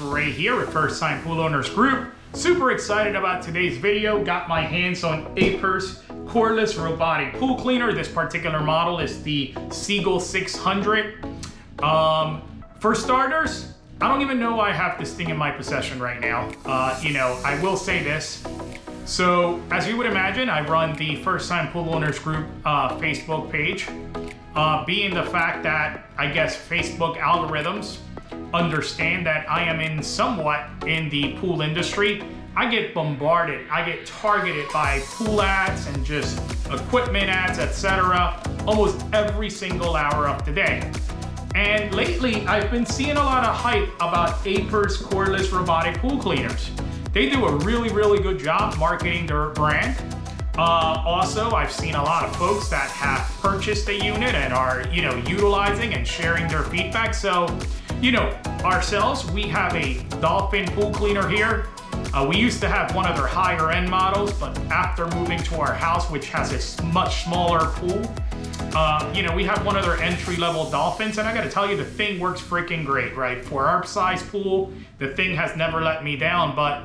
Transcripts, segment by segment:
Ray here with First Time Pool Owners Group. Super excited about today's video. Got my hands on Aiper's cordless robotic pool cleaner. This particular model is the Seagull 600. For starters, I don't even know I have this thing in my possession right now. I will say this. So, as you would imagine, I run the First Time Pool Owners Group Facebook page. Being the fact that, I guess, Facebook algorithms understand that I am somewhat in the pool industry, I get bombarded, I get targeted by pool ads and just equipment ads, etc. almost every single hour of the day. And lately, I've been seeing a lot of hype about Aiper's cordless robotic pool cleaners. They do a really, really good job marketing their brand. Also, I've seen a lot of folks that have purchased a unit and are, utilizing and sharing their feedback. So, ourselves, we have a Dolphin pool cleaner here. We used to have one of their higher end models, but after moving to our house, which has a much smaller pool, we have one of their entry-level Dolphins, and I gotta tell you, the thing works freaking great, right? For our size pool, the thing has never let me down, but,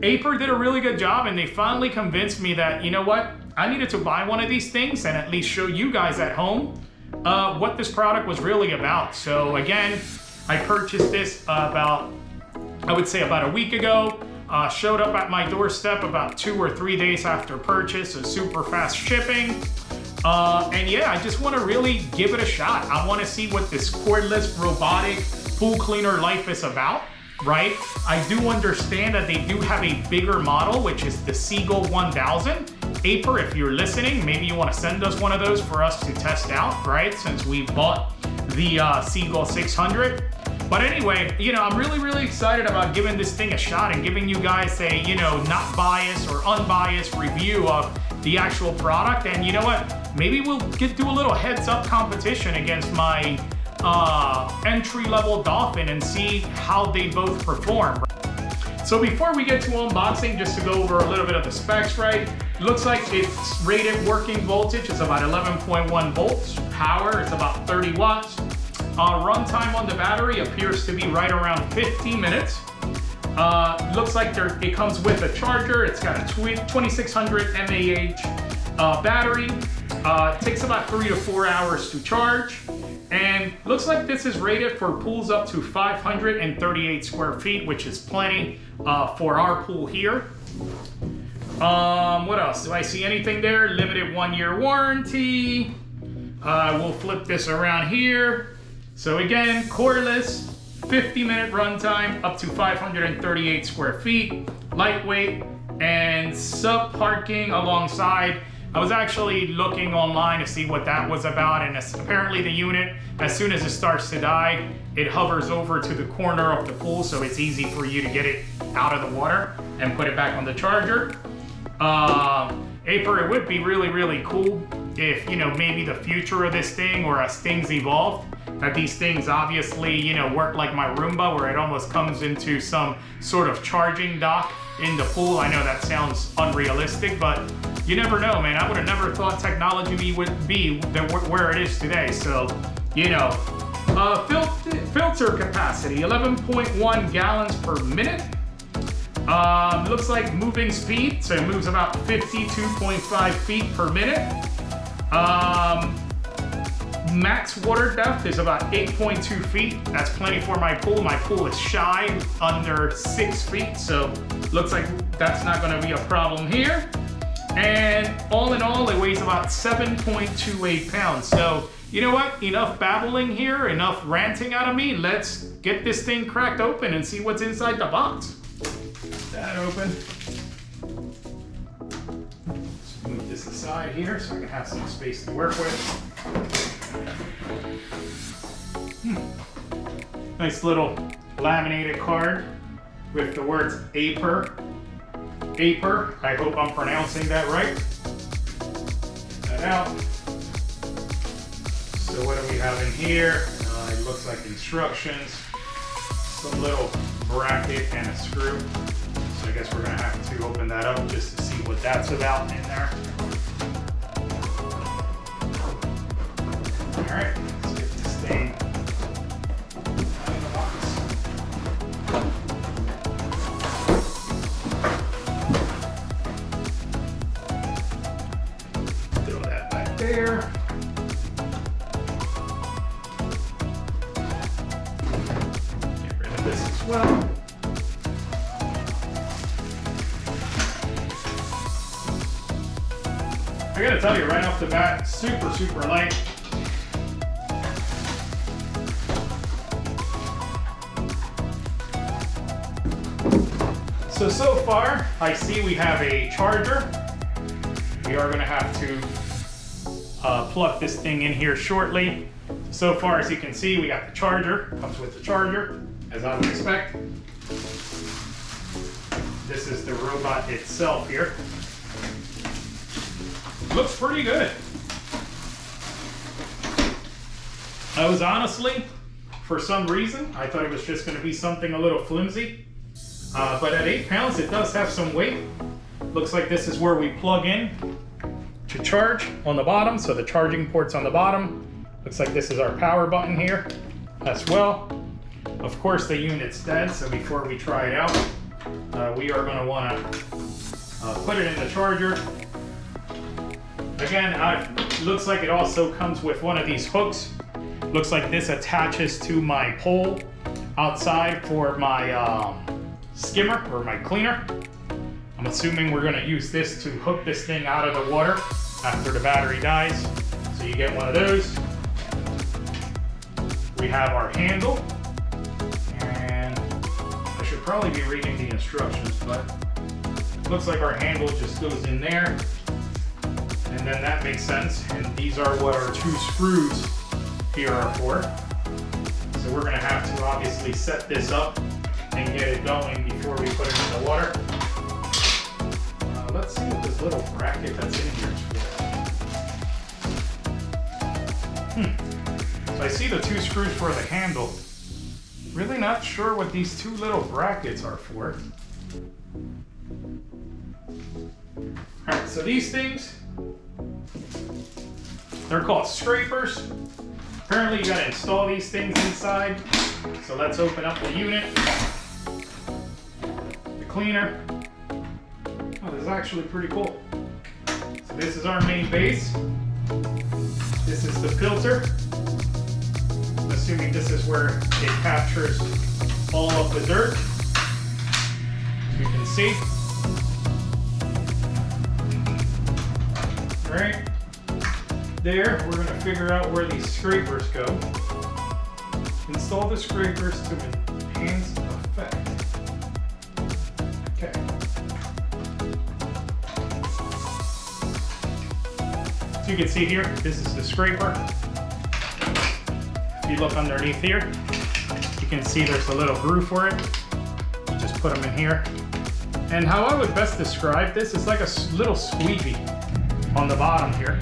Aiper did a really good job, and they finally convinced me that, I needed to buy one of these things and at least show you guys at home what this product was really about. So again, I purchased this about a week ago. Showed up at my doorstep about 2 or 3 days after purchase, so super fast shipping. And yeah, I just want to really give it a shot. I want to see what this cordless robotic pool cleaner life is about, right? I do understand that they do have a bigger model, which is the Seagull 1000. Aiper, if you're listening, maybe you want to send us one of those for us to test out, right? Since we bought the Seagull 600. But anyway, I'm really, really excited about giving this thing a shot and giving you guys a, not biased or unbiased review of the actual product. And you know what? Maybe we'll do a little heads up competition against my entry-level Dolphin and see how they both perform. So before we get to unboxing, just to go over a little bit of the specs, right? Looks like its rated working voltage is about 11.1 volts. Power is about 30 watts. Runtime on the battery appears to be right around 15 minutes. Looks like it comes with a charger. It's got a 2600 mAh battery. It takes about 3 to 4 hours to charge. And looks like this is rated for pools up to 538 square feet, which is plenty for our pool here. What else? Do I see anything there? Limited 1-year warranty. We'll flip this around here. So again, cordless, 50-minute runtime, up to 538 square feet, lightweight, and sub-parking alongside. I was actually looking online to see what that was about, and apparently the unit, as soon as it starts to die, it hovers over to the corner of the pool, so it's easy for you to get it out of the water and put it back on the charger. Aiper, it would be really, really cool if, maybe the future of this thing, or as things evolve, that these things obviously, work like my Roomba, where it almost comes into some sort of charging dock in the pool. I know that sounds unrealistic, but you never know, man. I would have never thought technology would be where it is today. So, filter capacity, 11.1 gallons per minute. Looks like moving speed, so it moves about 52.5 feet per minute. Max water depth is about 8.2 feet. That's plenty for my pool. My pool is shy under 6 feet, so looks like that's not going to be a problem here. And all in all, it weighs about 7.28 pounds. So, you know what? Enough babbling here, enough ranting out of me. Let's get this thing cracked open and see what's inside the box. That open. Let's move this aside here so I can have some space to work with. Nice little laminated card with the words Aiper. Aiper, I hope I'm pronouncing that right. Get that out. So what do we have in here? It looks like instructions, some little bracket and a screw. So I guess we're gonna have to open that up just to see what that's about in there. All right, let's get this thing out of the box. this as well. I gotta tell you right off the bat, super, super light. So far, I see we have a charger. We are gonna have to plug this thing in here shortly. So far, as you can see, we got the charger. Comes with the charger, as I would expect. This is the robot itself here. Looks pretty good. I was honestly, for some reason, I thought it was just gonna be something a little flimsy. But at 8 pounds, it does have some weight. Looks like this is where we plug in to charge on the bottom. So the charging port's on the bottom. Looks like this is our power button here as well. Of course, the unit's dead, so before we try it out, we are gonna wanna put it in the charger. Again, looks like it also comes with one of these hooks. Looks like this attaches to my pole outside for my skimmer or my cleaner. I'm assuming we're gonna use this to hook this thing out of the water after the battery dies. So you get one of those. We have our handle, and I should probably be reading the instructions, but it looks like our handle just goes in there, and then that makes sense. And these are what our 2 screws here are for. So we're gonna have to obviously set this up and get it going before we put it in the water. Let's see what this little bracket that's in here is for. So I see the 2 screws for the handle. Really not sure what these 2 little brackets are for. Alright, so these things, they're called scrapers. Apparently you gotta install these things inside. So let's open up the unit. The cleaner. Oh, this is actually pretty cool. So this is our main base. This is the filter. I'm assuming this is where it captures all of the dirt. As you can see. All right. There, we're going to figure out where these scrapers go. Install the scrapers to enhance effect. Okay. So you can see here, this is the scraper. If you look underneath here, you can see there's a little groove for it. You just put them in here. And how I would best describe this is like a little squeegee on the bottom here.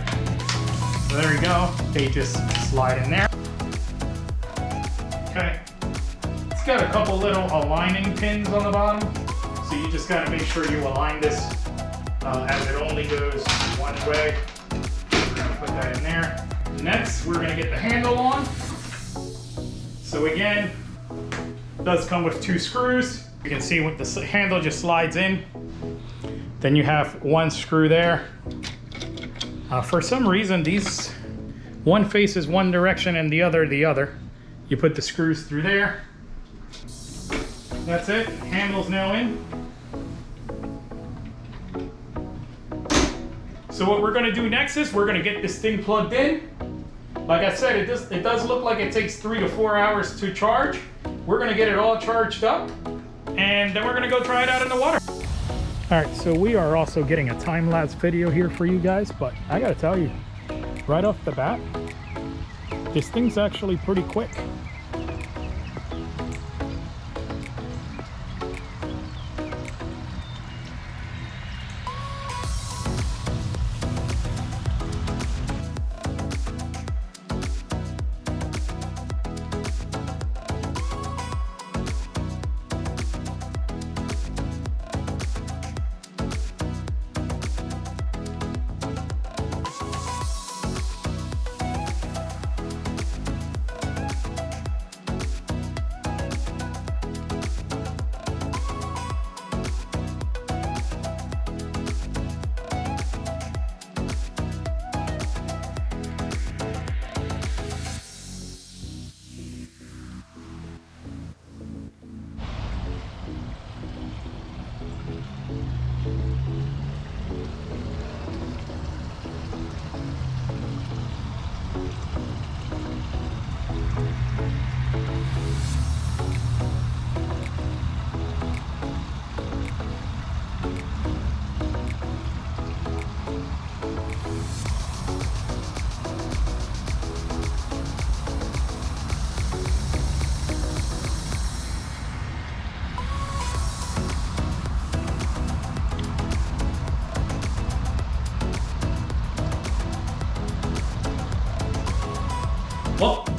So there you go. They just slide in there. Okay. It's got a couple little aligning pins on the bottom. So you just got to make sure you align this as it only goes one way. We're going to put that in there. Next, we're going to get the handle on. So again, it does come with 2 screws. You can see what the handle just slides in. Then you have 1 screw there. For some reason, these one faces one direction and the other the other. You put the screws through there. That's it. Handle's now in. So what we're going to do next is we're going to get this thing plugged in. Like I said, it does look like it takes 3 to 4 hours to charge. We're going to get it all charged up, and then we're going to go try it out in the water. All right, so we are also getting a time-lapse video here for you guys, but I gotta tell you, right off the bat, this thing's actually pretty quick.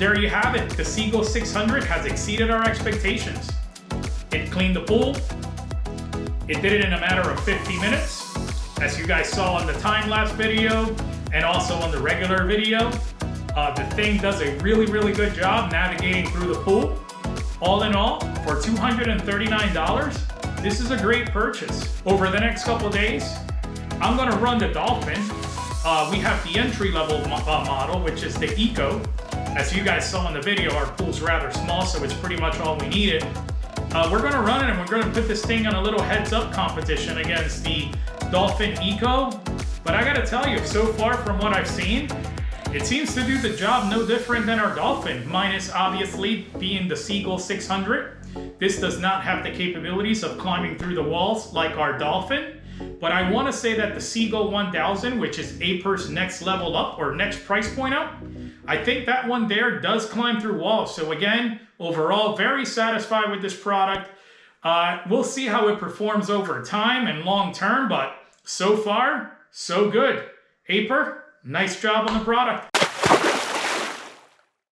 there you have it. The Seagull 600 has exceeded our expectations. It cleaned the pool. It did it in a matter of 50 minutes, as you guys saw on the time-lapse video and also on the regular video. The thing does a really, really good job navigating through the pool. All in all, for $239, this is a great purchase. Over the next couple of days, I'm gonna run the Dolphin. We have the entry-level model, which is the Eco. As you guys saw in the video, our pool's rather small, so it's pretty much all we needed. We're gonna run it and we're gonna put this thing on a little heads-up competition against the Dolphin Eco. But I gotta tell you, so far from what I've seen, it seems to do the job no different than our Dolphin, minus obviously being the Seagull 600. This does not have the capabilities of climbing through the walls like our Dolphin. But I want to say that the Seagull 1000, which is Aiper's next level up or next price point up, I think that one there does climb through walls. So again, overall, very satisfied with this product. We'll see how it performs over time and long term, but so far, so good. Aiper, nice job on the product.